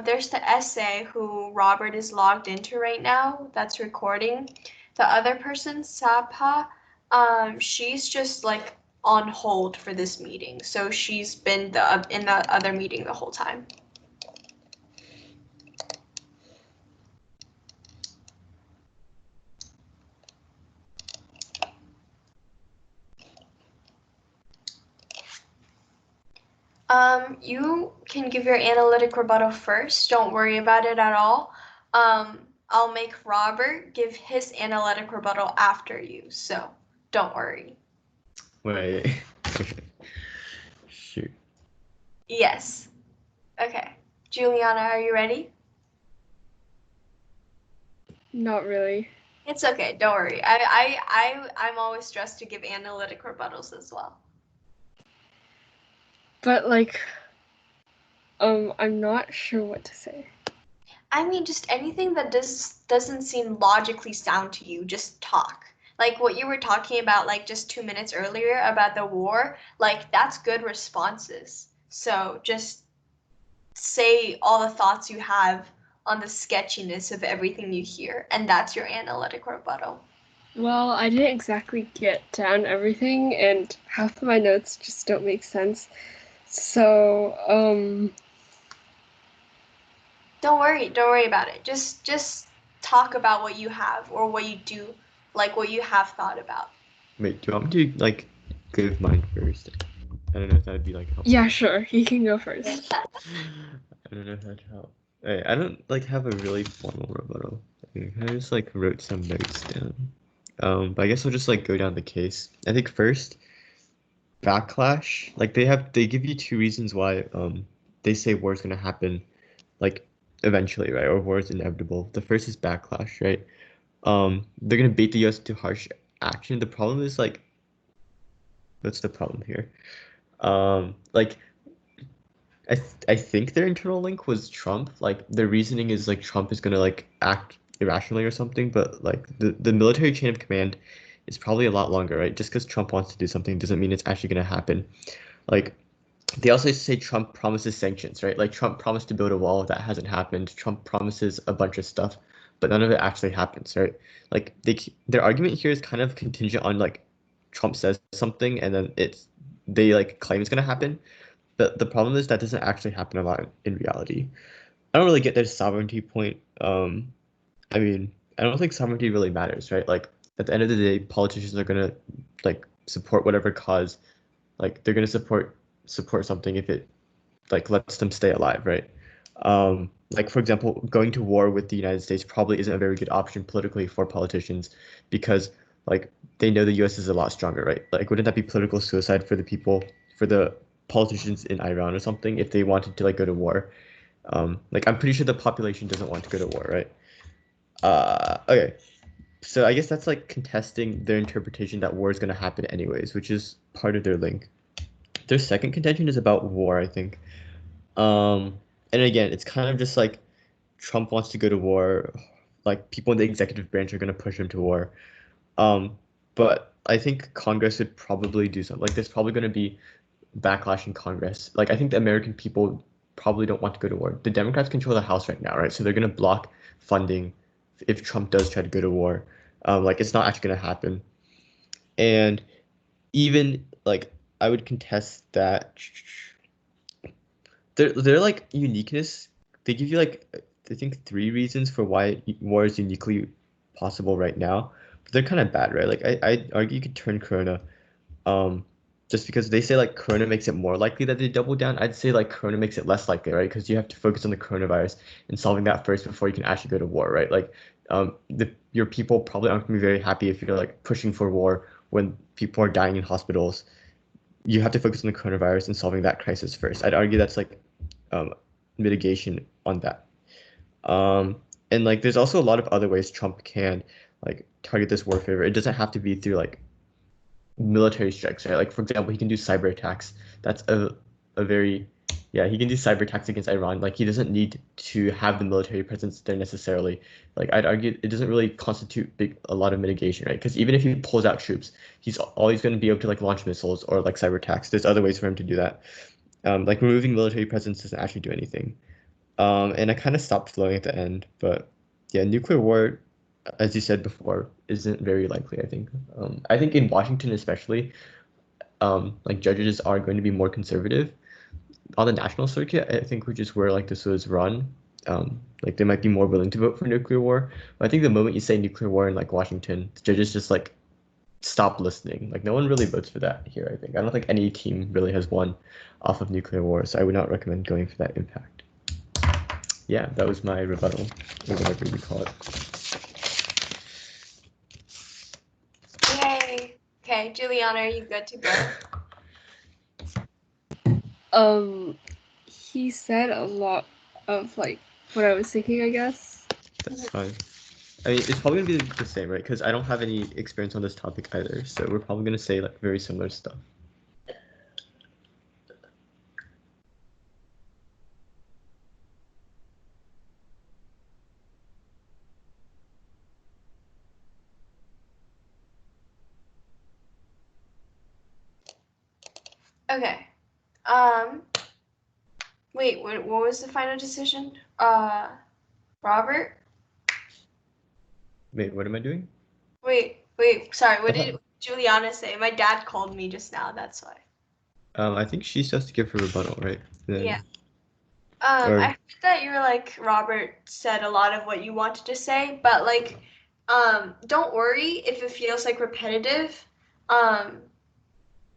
[SPEAKER 6] there's the essay who Robert is logged into right now. That's recording. The other person, Sabha, she's just like on hold for this meeting. So she's been in the other meeting the whole time. You can give your analytic rebuttal first. Don't worry about it at all. I'll make Robert give his analytic rebuttal after you, so don't worry.
[SPEAKER 1] Wait. Shoot.
[SPEAKER 6] Yes. Okay. Juliana, are you ready?
[SPEAKER 3] Not really.
[SPEAKER 6] It's okay. Don't worry. I'm always stressed to give analytic rebuttals as well.
[SPEAKER 3] But like, I'm not sure what to say.
[SPEAKER 6] I mean, just anything that doesn't seem logically sound to you, just talk. Like what you were talking about, like just 2 minutes earlier about the war, like that's good responses. So just say all the thoughts you have on the sketchiness of everything you hear, and that's your analytic rebuttal.
[SPEAKER 3] Well, I didn't exactly get down everything, and half of my notes just don't make sense. So,
[SPEAKER 6] Don't worry about it. Just talk about what you have or what you do, like what you have thought about.
[SPEAKER 1] Wait, do you want me to like give mine first? I don't know if that'd be like helpful.
[SPEAKER 3] yeah, sure, you can go first.
[SPEAKER 1] I don't know if that'd help. I don't like have a really formal rebuttal. I just like wrote some notes down. But I guess I'll just like go down the case. I think first, backlash. Like they give you two reasons why they say war is gonna happen, like eventually, right? Or war is inevitable. The first is backlash, right? They're gonna bait the U.S. to harsh action. The problem is like, what's the problem here? Like I think their internal link was Trump. Like their reasoning is like Trump is gonna like act irrationally or something, but like the military chain of command is probably a lot longer, right? Just because Trump wants to do something doesn't mean it's actually gonna happen. Like they also say Trump promises sanctions, right? Like Trump promised to build a wall, that hasn't happened. Trump promises a bunch of stuff, but none of it actually happens, right? Like their argument here is kind of contingent on like Trump says something and then they like claim it's gonna happen. But the problem is that doesn't actually happen a lot in reality. I don't really get their sovereignty point. I mean, I don't think sovereignty really matters, right? Like at the end of the day, politicians are gonna like support whatever cause, like they're gonna support something if it like lets them stay alive, right? Like for example, going to war with the United States probably isn't a very good option politically for politicians because like they know the U.S. is a lot stronger, right? Like wouldn't that be political suicide for the people, for the politicians in Iran or something if they wanted to like go to war. Like I'm pretty sure the population doesn't want to go to war, right? Okay. So I guess that's like contesting their interpretation that war is going to happen anyways, which is part of their link. Their second contention is about war, I think. And again, it's kind of just like Trump wants to go to war, like people in the executive branch are going to push him to war. But I think Congress would probably do something. Like there's probably going to be backlash in Congress. Like I think the American people probably don't want to go to war. The Democrats control the House right now, right? So they're going to block funding if Trump does try to go to war. Like it's not actually going to happen. And even like I would contest that they're like uniqueness. They give you like I think 3 reasons for why war is uniquely possible right now. But they're kind of bad, right? Like I'd argue you could turn Corona, just because they say like Corona makes it more likely that they double down. I'd say like Corona makes it less likely, right? Because you have to focus on the coronavirus and solving that first before you can actually go to war, right? Like your people probably aren't gonna be very happy if you're like pushing for war when people are dying in hospitals. You have to focus on the coronavirus and solving that crisis first. I'd argue that's like mitigation on that. And like there's also a lot of other ways Trump can like target this warfare. It doesn't have to be through like military strikes, right? Like for example, he can do cyber attacks. That's a very he can do cyber attacks against Iran. Like he doesn't need to have the military presence there necessarily. Like I'd argue it doesn't really constitute a lot of mitigation, right? Because even if he pulls out troops, he's always going to be able to like launch missiles or like cyber attacks. There's other ways for him to do that. Like removing military presence doesn't actually do anything. And I kind of stopped flowing at the end, but yeah, nuclear war, as you said before, isn't very likely, I think. I think in Washington especially, like judges are going to be more conservative. On the national circuit, I think, which is where like this was run, like they might be more willing to vote for nuclear war. But I think the moment you say nuclear war in like Washington, the judges just like stop listening. Like no one really votes for that here, I think. I don't think any team really has won off of nuclear war, so I would not recommend going for that impact. Yeah, that was my rebuttal, or whatever you call it.
[SPEAKER 6] Yay. Okay, Juliana, are you good to go?
[SPEAKER 3] He said a lot of like what I was thinking, I guess.
[SPEAKER 1] That's fine. I mean, it's probably gonna be the same, right? Because I don't have any experience on this topic either, so we're probably gonna say like very similar stuff.
[SPEAKER 6] Okay. Wait, what was the final decision? Robert?
[SPEAKER 1] Wait, what am I doing?
[SPEAKER 6] Wait, sorry, what did Juliana say? My dad called me just now, that's why.
[SPEAKER 1] I think she's supposed to give her rebuttal, right? Then,
[SPEAKER 6] Yeah.
[SPEAKER 1] Or-
[SPEAKER 6] I heard that you were like, Robert said a lot of what you wanted to say, but like, don't worry if it feels like repetitive.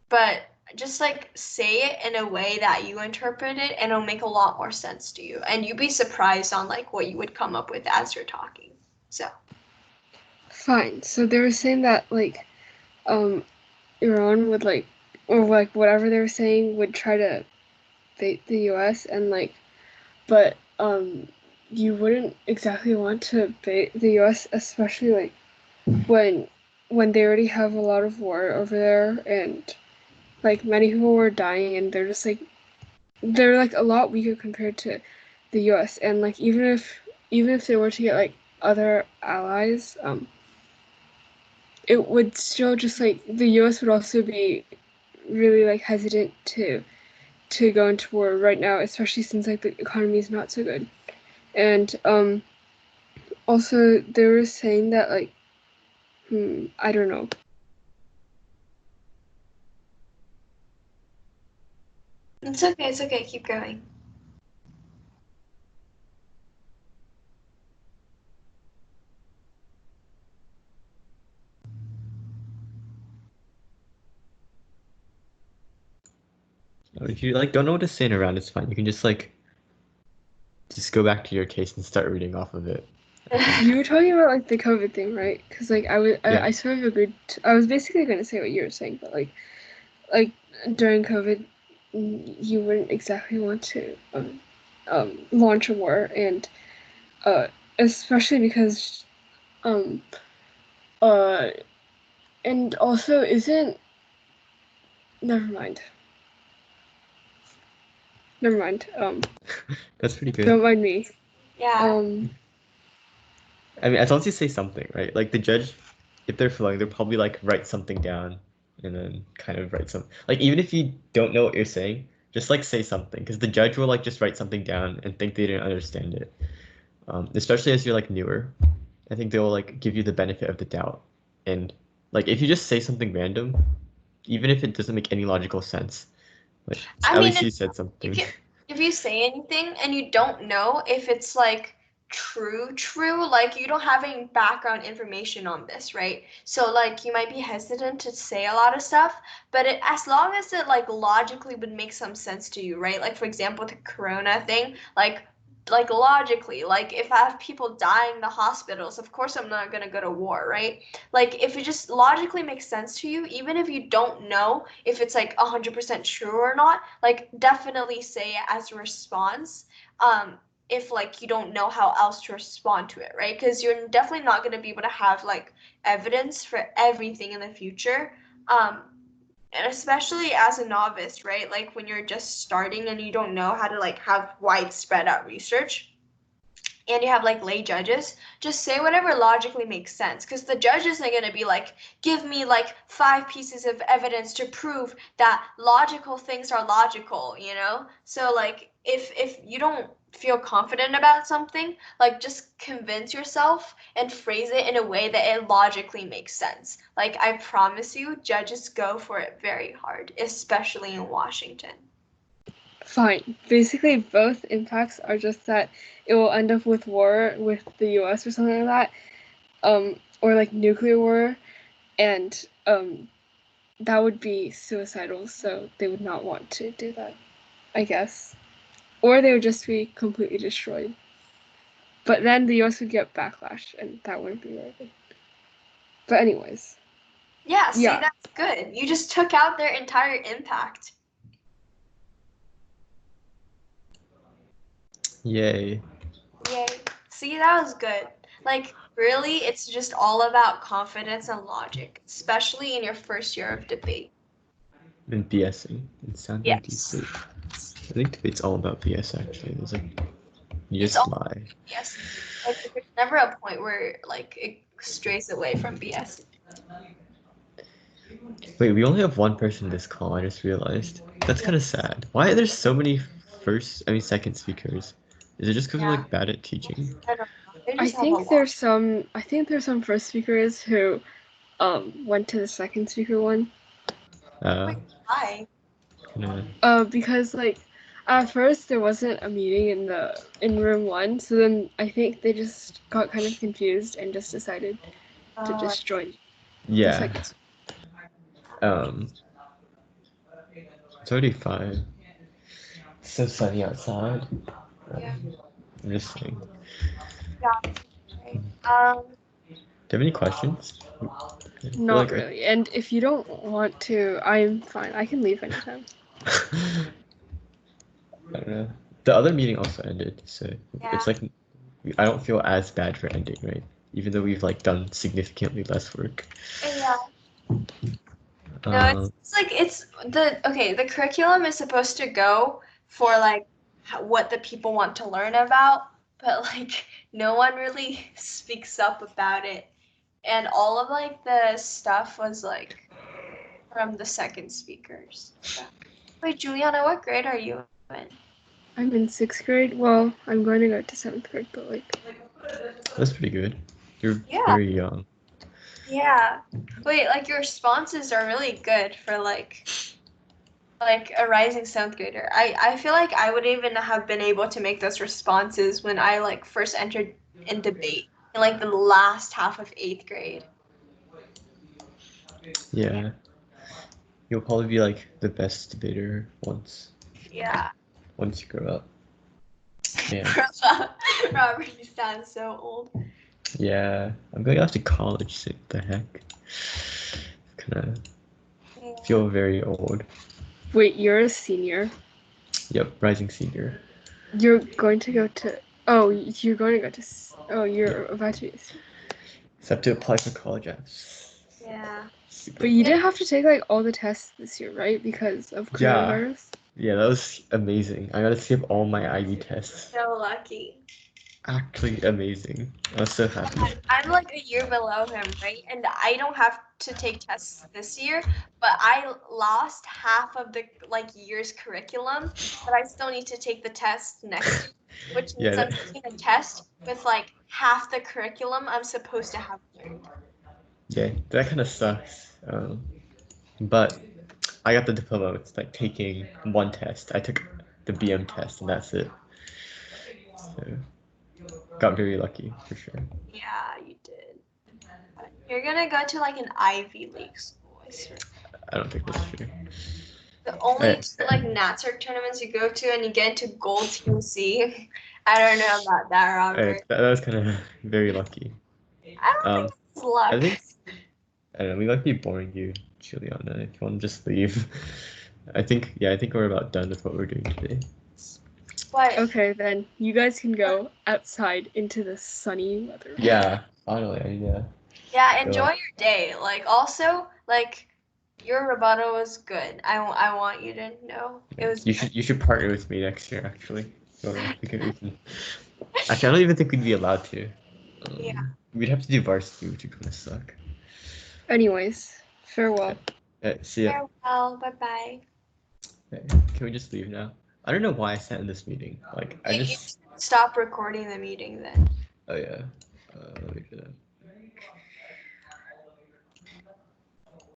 [SPEAKER 6] But just like say it in a way that you interpret it and it'll make a lot more sense to you. And you'd be surprised on like what you would come up with as you're talking. So
[SPEAKER 3] Fine. So they were saying that like Iran would like, or like whatever they were saying would try to bait the US, and like, but you wouldn't exactly want to bait the US, especially like when they already have a lot of war over there, and like many people were dying, and they're just like they're like a lot weaker compared to the US. And like even if they were to get like other allies, it would still just like the US would also be really like hesitant to go into war right now, especially since like the economy is not so good. And also they were saying that like I don't know.
[SPEAKER 6] it's okay, keep going.
[SPEAKER 1] if you like don't know what to say in around, it's fine. You can just go back to your case and start reading off of it.
[SPEAKER 3] You were talking about like the COVID thing, right? Because like I sort of agreed. I was basically going to say what you were saying, but like during COVID, you wouldn't exactly want to launch a war, and especially because and also isn't never mind.
[SPEAKER 1] That's pretty good.
[SPEAKER 3] Don't mind me.
[SPEAKER 6] Yeah.
[SPEAKER 1] I mean, as long as you say something, right? Like the judge, if they're flowing, they'll probably like write something down and then kind of write some. Like even if you don't know what you're saying, just like say something, because the judge will like just write something down and think they didn't understand it. Especially as you're like newer, I think they'll like give you the benefit of the doubt. And like if you just say something random, even if it doesn't make any logical sense, like
[SPEAKER 6] I
[SPEAKER 1] at
[SPEAKER 6] mean,
[SPEAKER 1] least you said something.
[SPEAKER 6] if you say anything and you don't know if it's like true, like you don't have any background information on this, right? So like you might be hesitant to say a lot of stuff, but as long as it like logically would make some sense to you, right? Like for example, the corona thing, like logically, like if I have people dying in the hospitals, of course I'm not gonna go to war, right? Like if it just logically makes sense to you, even if you don't know if it's like 100% true or not, like definitely say it as a response. If like you don't know how else to respond to it, right? Because you're definitely not gonna be able to have like evidence for everything in the future. And especially as a novice, right? Like when you're just starting and you don't know how to like have widespread out research and you have like lay judges, just say whatever logically makes sense, because the judge isn't going to be like, give me like 5 pieces of evidence to prove that logical things are logical, you know? So like if you don't feel confident about something, like just convince yourself and phrase it in a way that it logically makes sense. Like I promise you, judges go for it very hard, especially in Washington.
[SPEAKER 3] Fine. Basically, both impacts are just that it will end up with war with the U.S. or something like that, or like nuclear war, and that would be suicidal. So they would not want to do that, I guess, or they would just be completely destroyed. But then the U.S. would get backlash, and that wouldn't be very good. But anyways.
[SPEAKER 6] Yeah, see,
[SPEAKER 3] Yeah.
[SPEAKER 6] that's good. You just took out their entire impact.
[SPEAKER 1] Yay.
[SPEAKER 6] Yay. See, that was good. Like, really, it's just all about confidence and logic, especially in your first year of debate.
[SPEAKER 1] And BSing and sounding
[SPEAKER 6] Yes.
[SPEAKER 1] deeply. I think debate's all about BS actually. There's like you
[SPEAKER 6] It's
[SPEAKER 1] just
[SPEAKER 6] all-
[SPEAKER 1] lie.
[SPEAKER 6] Yes. Like, there's never a point where like it strays away from BS.
[SPEAKER 1] Wait, we only have one person in this call, I just realized. That's kind of sad. Why are there so many second speakers? Is it just because we're like bad at teaching?
[SPEAKER 6] I don't know. They
[SPEAKER 3] I
[SPEAKER 6] just have a lot.
[SPEAKER 3] think there's some first speakers who went to the second speaker one.
[SPEAKER 6] Why?
[SPEAKER 1] Kinda,
[SPEAKER 3] Because like at first there wasn't a meeting in room 1, so then I think they just got kind of confused and just decided to just join.
[SPEAKER 1] yeah.
[SPEAKER 3] second.
[SPEAKER 1] It's already 5. It's so sunny outside.
[SPEAKER 6] Yeah.
[SPEAKER 1] I'm just saying.
[SPEAKER 6] Right.
[SPEAKER 1] Do you have any questions?
[SPEAKER 3] Not
[SPEAKER 1] like
[SPEAKER 3] really. And if you don't want to, I'm fine. I can leave anytime.
[SPEAKER 1] I don't know. The other meeting also ended, so it's like I don't feel as bad for ending, right? Even though we've like done significantly less work.
[SPEAKER 6] Yeah. No, it's the curriculum is supposed to go for like what the people want to learn about, but like no one really speaks up about it, and all of like the stuff was like from the second speakers. So. Wait, Juliana, what grade are you in?
[SPEAKER 3] I'm in 6th grade. Well, I'm going to go to 7th grade, but like.
[SPEAKER 1] That's pretty good. You're very young.
[SPEAKER 6] Yeah. Wait, like your responses are really good for like a rising 7th grader. I feel like I would even have been able to make those responses when I like first entered in debate in like the last half of 8th grade.
[SPEAKER 1] Yeah. You'll probably be like the best debater once.
[SPEAKER 6] Yeah.
[SPEAKER 1] Once you grow up. Yeah.
[SPEAKER 6] Robert, you sound so old.
[SPEAKER 1] Yeah. I'm going off to college soon. The heck. Kinda feel very old.
[SPEAKER 3] Wait, you're a senior.
[SPEAKER 1] Yep, rising senior.
[SPEAKER 3] You're going to go to. Oh, you're going to go to. Oh, you're about to.
[SPEAKER 1] So I have to apply for college apps.
[SPEAKER 6] Yeah.
[SPEAKER 3] But you didn't have to take like all the tests this year, right? Because of
[SPEAKER 1] Yeah.
[SPEAKER 3] coronavirus.
[SPEAKER 1] Yeah, that was amazing. I got to skip all my IB tests.
[SPEAKER 6] So lucky.
[SPEAKER 1] Actually amazing. I was so happy.
[SPEAKER 6] I'm like a year below him, right? And I don't have to take tests this year, but I lost half of the like year's curriculum, but I still need to take the test next year, which means
[SPEAKER 1] Yeah,
[SPEAKER 6] I'm taking a test with like half the curriculum I'm supposed to have learned.
[SPEAKER 1] Yeah, that kind of sucks. But I got the diploma. It's like taking one test. I took the BM test, and that's it. So got very lucky for sure.
[SPEAKER 6] Yeah, you did. You're gonna go to like an Ivy League school, I swear.
[SPEAKER 1] I don't think that's true.
[SPEAKER 6] The only
[SPEAKER 1] Hey.
[SPEAKER 6] two, like NATSRC tournaments you go to and you get into Gold Team C. I don't know about that, Robert.
[SPEAKER 1] That was kind of very lucky.
[SPEAKER 6] I don't think it's luck.
[SPEAKER 1] I think I don't know. We might be boring you, Juliana. If you want to just leave, I think we're about done with what we're doing today.
[SPEAKER 6] But
[SPEAKER 3] Okay, then you guys can go outside into the sunny weather.
[SPEAKER 1] Yeah, finally, yeah.
[SPEAKER 6] yeah, enjoy your day. Like also, like your rebuttal was good. I want you to know it was.
[SPEAKER 1] You should partner with me next year. Actually, so we can. Actually, I don't even think we'd be allowed to.
[SPEAKER 6] Yeah.
[SPEAKER 1] We'd have to do varsity, which would kind of suck.
[SPEAKER 3] Anyways, farewell.
[SPEAKER 1] See ya.
[SPEAKER 6] Farewell. Bye bye.
[SPEAKER 1] Okay, can we just leave now? I don't know why I sat in this meeting. Like I
[SPEAKER 6] You
[SPEAKER 1] just.
[SPEAKER 6] stop recording the meeting then.
[SPEAKER 1] Oh yeah.